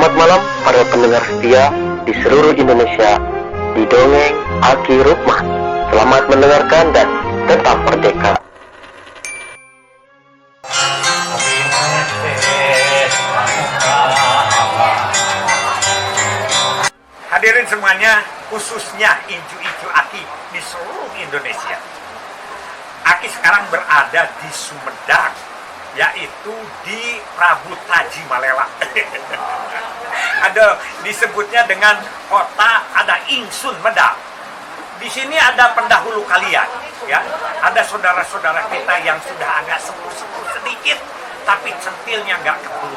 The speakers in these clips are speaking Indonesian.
Selamat malam para pendengar setia di seluruh Indonesia di Dongeng Aki Rukman. Selamat mendengarkan dan tetap merdeka. Hadirin semuanya, khususnya Inju-Inju Aki di seluruh Indonesia. Aki sekarang berada di Sumedang, yaitu di Prabu Taji Malela. Ada disebutnya dengan kota ada Ingsun Medang. Di sini ada pendahulu kalian, ya. Ada saudara-saudara kita yang sudah agak sepuh-sepuh sedikit, tapi centilnya nggak ketemu.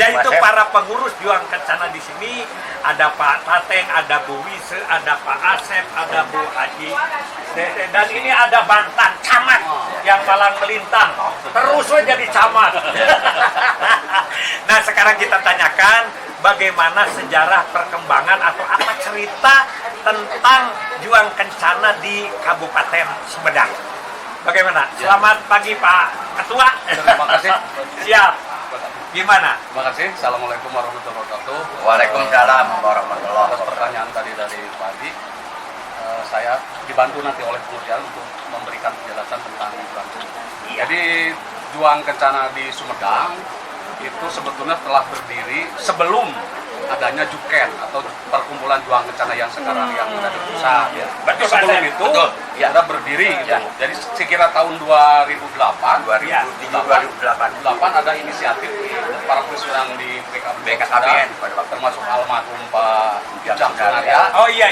Yaitu para pengurus Juang Kencana di sini. Ada Pak Tateng, ada Bu Wise, ada Pak Asep, ada Bu Haji Dede, dan ini ada Bantan camat yang malang melintang terus jadi camat. Nah, sekarang kita tanyakan bagaimana sejarah perkembangan atau apa cerita tentang Juang Kencana di Kabupaten Sumedang. Bagaimana? Selamat pagi Pak Ketua. Terima kasih. Siap. Gimana? Terima kasih. Assalamualaikum warahmatullahi wabarakatuh. Waalaikumsalam warahmatullahi Atas wabarakatuh. pertanyaan tadi dari Pak Adi, saya dibantu nanti oleh pengujian untuk memberikan penjelasan tentang Juang Kencana. Iya. Jadi Juang Kencana di Sumedang itu sebetulnya telah berdiri sebelum adanya Juken atau perkumpulan Juang Kencana yang sekarang yang ada di pusat. Ya. Betul, Sebelum Pak. itu Betul. ya ada berdiri gitu. Ya. Jadi sekira tahun 2008, 2008 ada inisiatif para pesulang di BKKBN termasuk almarhum Pak Ujang Sunaria. Oh iya.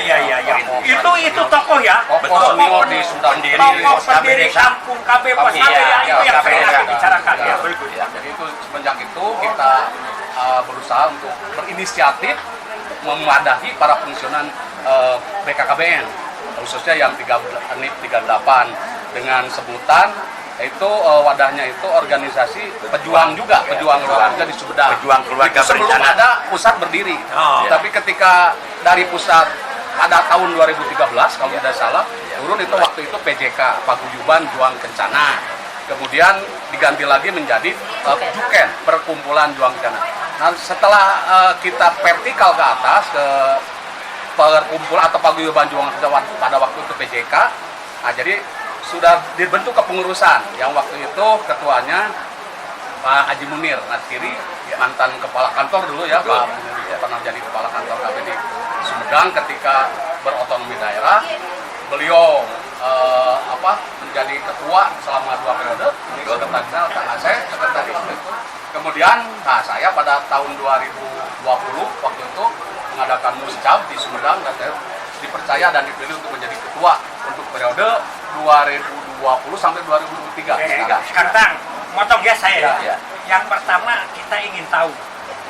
Itu tokoh ya. Tokoh senior di Sumedang Tokoh pendiri kampung KB Pos Iya, ya, itu iya, yang KB saya Desa. bicarakan ya. Ya, jadi itu semenjak itu kita berusaha untuk berinisiatif memadahi para pensiunan BKKBN khususnya yang 38 dengan sebutan itu wadahnya itu organisasi pejuang juga, pejuang keluarga di Sumedang. Pejuang Keluarga Itu sebelum Berencana. ada pusat berdiri. Oh. Tapi ketika dari pusat pada tahun 2013 kalau tidak salah turun itu waktu itu PJK Paguyuban Juang Kencana. Kemudian diganti lagi menjadi Juken, Perkumpulan Juang Kencana. Nah, setelah kita vertikal ke atas ke perkumpulan atau Paguyuban Juang Kencana pada waktu itu PJK, nah, jadi sudah dibentuk kepengurusan yang waktu itu ketuanya Pak Haji Munir Nasiri, mantan kepala kantor dulu ya, Pak Munir ya, pernah jadi kepala kantor KB di Sumedang ketika berotonomi daerah. Beliau menjadi ketua selama 2 periode, sekretarisnya Kang Asep, sekretaris. Kemudian, saya pada tahun 2020 waktu itu mengadakan muscab di Sumedang dan saya dipercaya dan dipilih untuk menjadi ketua untuk periode 2020 sampai 2023. Sekarang, motong ya saya. Ya. Yang pertama kita ingin tahu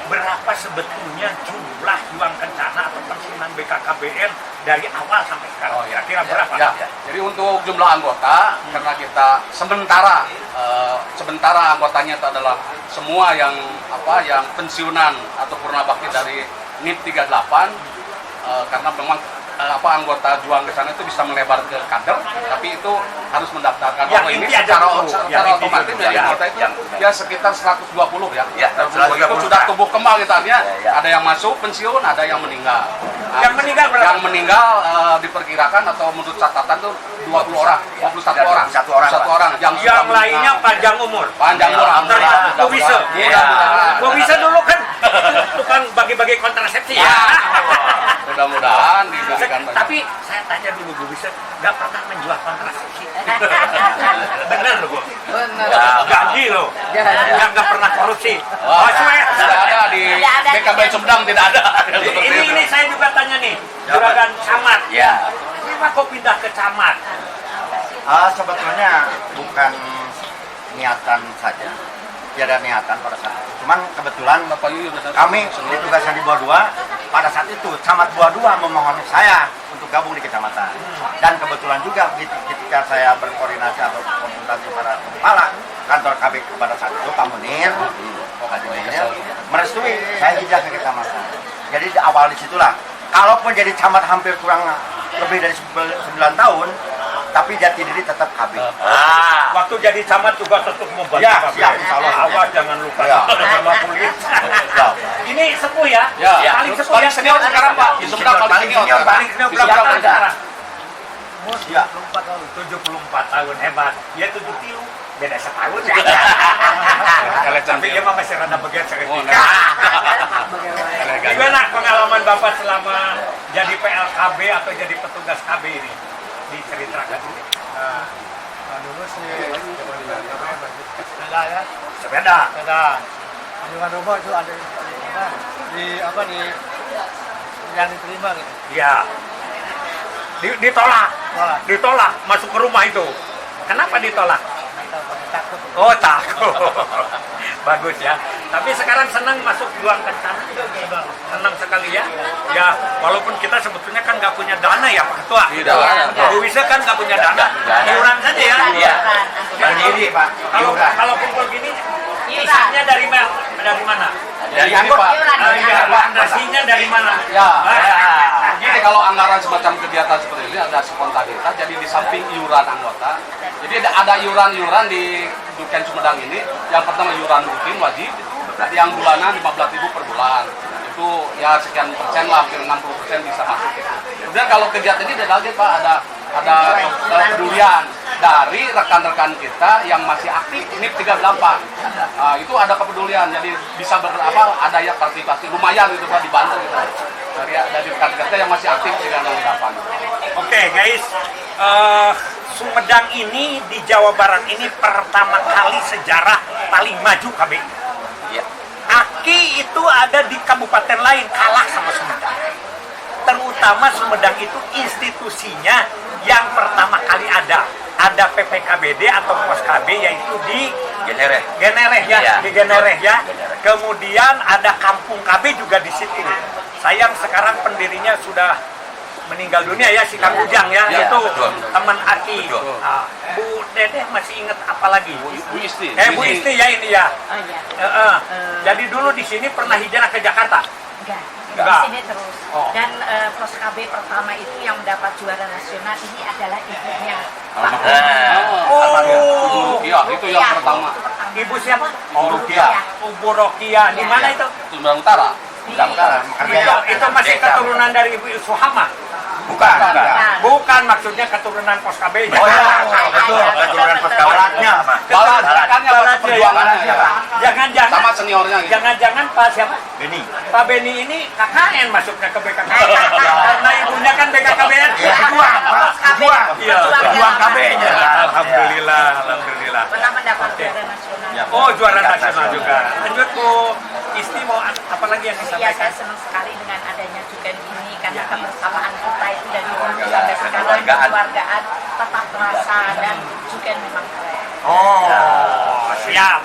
berapa sebetulnya jumlah Juang Kencana atau pensiunan BKKBN dari awal sampai sekarang. Kira-kira berapa? Ya. Jadi untuk jumlah anggota, karena kita sementara anggotanya itu adalah semua yang pensiunan atau purnabakti dari NIP 38, karena memang anggota Juang Kencana itu bisa melebar ke kader, tapi itu harus mendaftarkan. Yang ini inti secara ada dulu. Yang inti otomatis dulu. ya, Ya. anggota itu ya sekitar 120 ya. Ya, Itu 120. sudah tumbuh kembang gitu artinya. Ya. Ada yang masuk pensiun, ada yang meninggal. Nah, Yang meninggal berapa? Yang meninggal diperkirakan atau menurut catatan tuh 20 orang, 21 orang. 21 orang. Yang Yang lainnya panjang umur. panjang umur. Termasuk Bu Wise. Mudah-mudahan. Bu Wise dulu kan tukang bagi-bagi kontrasepsi ya. Mudah-mudahan diberikan banyak. Tapi saya tanya dulu Bu Wise, nggak pernah menjual kontrasepsi. Bener loh Bu. Benar. Janji loh. Nggak pernah korupsi. Wah, Oh, cuek. tidak ada di BKB Sumedang, tidak ada. Ini saya juga tanya nih, juragan camat. Ya. Kenapa kok pindah ke camat? Sebetulnya bukan niatan saja. Tidak ada niatan pada saat itu. Cuman kebetulan kami ditugaskan di Buah 2. Pada saat itu Camat Buah 2 memohon saya untuk gabung di kecamatan. Dan kebetulan juga ketika saya berkoordinasi atau konsultasi para kepala kantor KB pada saat itu Pak Munir, merestui saya hijrah ke kecamatan. Jadi di awal disitulah. Kalaupun jadi camat hampir kurang lebih dari 9 tahun, tapi jati diri tetap KB. Waktu jadi camat juga tetap membantu Ya, KB. siap, insya Allah. Awas jangan lupa Ya. sama kulit. Ya, Ini sepuh ya? Ya. Paling sepuh Paling ya? senior sekarang Pak. Di Sumedang paling senior. Paling senior Di berapa Sumedang tahun ada. sekarang? Ya. 74 tahun, hebat. Dia 70, beda setahun ya. Tapi dia mah masih rada begitu seketika. Gimana pengalaman Bapak selama jadi PLKB atau jadi petugas KB ini? Diceritakan dulu. Dulu sih sepeda ya, Sepeda. sepeda. Dengan rumah itu ada di apa di yang diterima gitu. Iya. Ditolak. Malah Ditolak masuk ke rumah itu. Kenapa ditolak? kita pakai takut. Oh, takut. Bagus ya. Tapi sekarang senang masuk Juang Kencana. Senang sekali ya. Ya, walaupun kita sebetulnya kan nggak punya dana ya Pak Ketua. Tidak ada. Bu Wisa kan nggak punya dana. Iuran saja ya. Iya. Berdiri Pak. Kalau kumpul gini, isanya dari mana? Dari ini Pak. Nasinya dari mana? Ya. Jadi kalau anggaran semacam kegiatan seperti ini ada spontanitas, jadi di samping iuran anggota, jadi ada iuran-iuran di Duken Sumedang ini. Yang pertama iuran rutin wajib, yang bulanan 15.000 per bulan. Itu ya sekian persen lah, hampir 60% bisa masuk. Kemudian kalau kegiatan ini ada lagi Pak, ada kepedulian dari rekan-rekan kita yang masih aktif ini 38. Itu ada kepedulian, jadi bisa ada ya partisipasi lumayan gitu Pak, dibantu gitu dari rekan kita yang masih aktif 38. Oke guys, Sumedang ini di Jawa Barat ini pertama kali sejarah paling maju KB. Aki itu ada di kabupaten lain kalah sama Sumedang. Terutama Sumedang itu institusinya yang pertama kali ada PPKBD atau Pos KB yaitu di Genereh ya, Iya. di Genereh ya. Kemudian ada Kampung KB juga di situ. Sayang sekarang pendirinya sudah meninggal dunia ya, si Kang Ujang ya, Ya, itu betul. teman Aki. Betul. Nah, Bu Dedeh masih ingat apa lagi? Bu Isti. Bu Isti ya ini ya. Oh iya. Jadi dulu di sini pernah hijrah ke Jakarta. Enggak. Enggak. Di sini terus. Oh. Dan Pos KB pertama itu yang mendapat juara nasional ini adalah ibunya Pak. Oh, Iya, itu yang pertama. Ibu siapa? Oh, Rukia. Ibu Rokia. Di mana itu? Sumedang Utara. Itu masih keturunan dari Ibu Suhama. Bukan. Bukan, maksudnya keturunan Pos KB. Oh ya, betul. Keturunan Balatnya Pak. Balatnya perjuangannya ya. Jangan-jangan Sama seniornya gitu. Jangan-jangan Pak siapa? Beni. Pak Beni ini KKN masuknya ke BKKBN. Karena ibunya kan BKKBN. Juang, Pak. Juang. Iya, Juang KB-nya. Alhamdulillah. Pernah mendapat juara nasional. Oh, juara nasional juga. Lanjut Bu Isti, mau apa lagi yang Iya, disampaikan? saya senang sekali dengan adanya Juken ini karena kebersamaan kita itu dari dulu sampai sekarang kekeluargaan tetap terasa dan Juken memang keren. Oh, siap.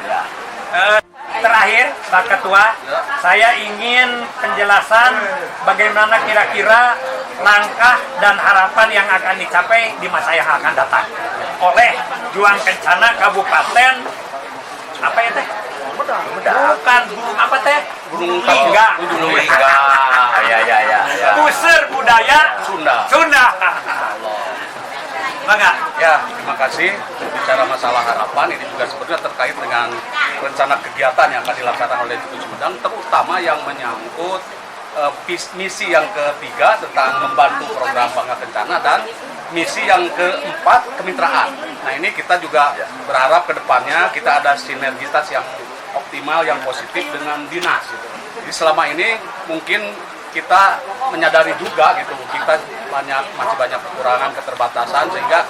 Terakhir, Pak Ketua, saya ingin penjelasan bagaimana kira-kira langkah dan harapan yang akan dicapai di masa yang akan datang oleh Juang Kencana Kabupaten apa ya teh? Bukan apa teh? Gunung Lingga. Gunung Lingga. Ya. Puseur budaya Sunda. Bangga. Ya, terima kasih. Bicara masalah harapan, ini juga sebetulnya terkait dengan rencana kegiatan yang akan dilaksanakan oleh Duken Sumedang, terutama yang menyangkut misi yang ketiga tentang membantu program Bangga Kencana dan misi yang keempat kemitraan. Nah ini kita juga berharap ke depannya kita ada sinergitas yang optimal, yang positif dengan dinas. Gitu. Jadi selama ini mungkin kita menyadari juga gitu kita masih banyak kekurangan, keterbatasan sehingga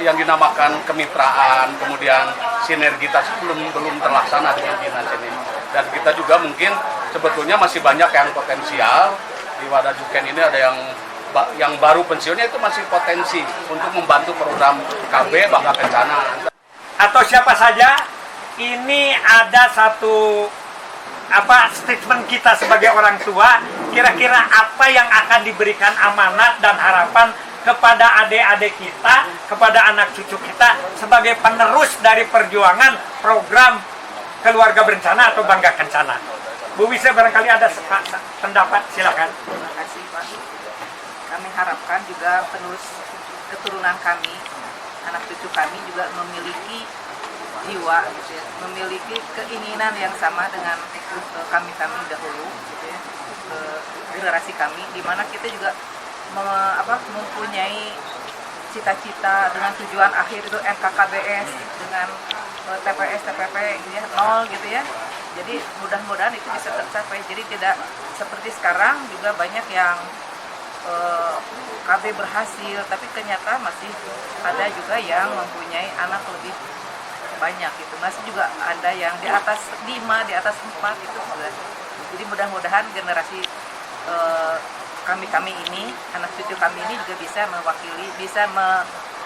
yang dinamakan kemitraan kemudian sinergitas belum terlaksana dengan dinas ini. Dan kita juga mungkin sebetulnya masih banyak yang potensial di wadah Juken ini, ada yang baru pensiunnya itu masih potensi untuk membantu program KB Bangga Kencana. Atau siapa saja, ini ada satu statement kita sebagai orang tua, kira-kira apa yang akan diberikan amanat dan harapan kepada adik-adik kita, kepada anak cucu kita sebagai penerus dari perjuangan program Keluarga Berencana atau Bangga Kencana. Bu Wisa barangkali ada pendapat, silakan. Terima kasih Pak. Kami harapkan juga penerus keturunan kami, anak cucu kami juga memiliki jiwa gitu ya, memiliki keinginan yang sama dengan kami dahulu gitu ya, generasi kami, di mana kita juga mempunyai cita-cita dengan tujuan akhir itu NKKBS dengan TPS TPP gitu ya, 0 gitu ya. Jadi mudah-mudahan itu bisa tercapai. Jadi tidak seperti sekarang juga banyak yang KB berhasil, tapi ternyata masih ada juga yang mempunyai anak lebih banyak gitu. Masih juga ada yang di atas 5, di atas 4 itu sudah. Jadi mudah-mudahan generasi kami ini, anak cucu kami ini juga bisa mewakili, bisa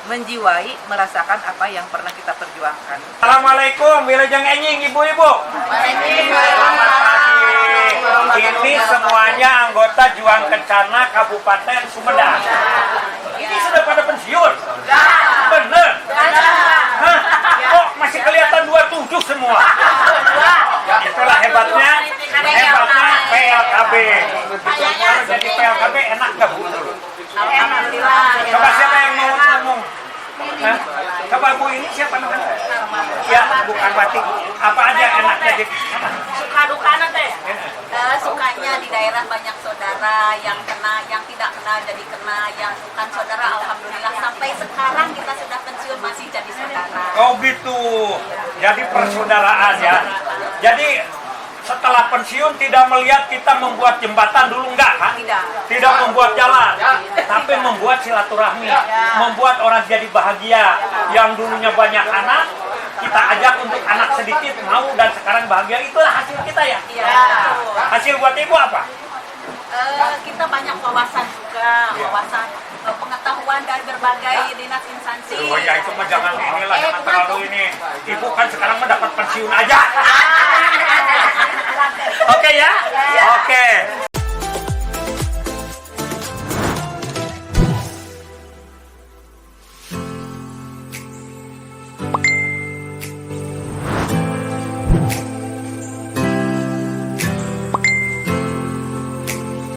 menjiwai, merasakan apa yang pernah kita perjuangkan. Assalamualaikum, wilujeng enjing ibu-ibu. Selamat pagi. Ini semuanya anggota Juang Kencana Kabupaten Sumedang. Ini sudah pada pensiun? Bener? Hah? Kok masih kelihatan 27 semua? Itulah hebatnya PLKB. Kalau jadi PLKB enak gak Bu? Alhamdulillah. Coba siapa yang mau ngomong? Hah? Coba Bu, ini siapa namanya? Ya, bukan batik. Apa aja enaknya jadi? Suka duka nanti. Sukanya di daerah banyak saudara yang kena, yang tidak kena jadi kena, yang bukan saudara alhamdulillah sampai sekarang kita sudah pensiun masih jadi saudara. Oh gitu. Jadi persaudaraan ya. Jadi setelah pensiun tidak melihat kita membuat jembatan dulu enggak kan? Tidak membuat jalan, tapi membuat silaturahmi, membuat orang jadi bahagia. Yang dulunya banyak anak, kita ajak untuk anak sedikit mau dan sekarang bahagia. Itulah hasil kita ya. Hasil buat ibu apa? Kita banyak wawasan juga, wawasan pengetahuan dari berbagai dinas instansi. Oh ya itu mah jangan inilah, jangan terlalu ini. Ibu kan sekarang mendapat pensiun aja. Oke ya? Oke.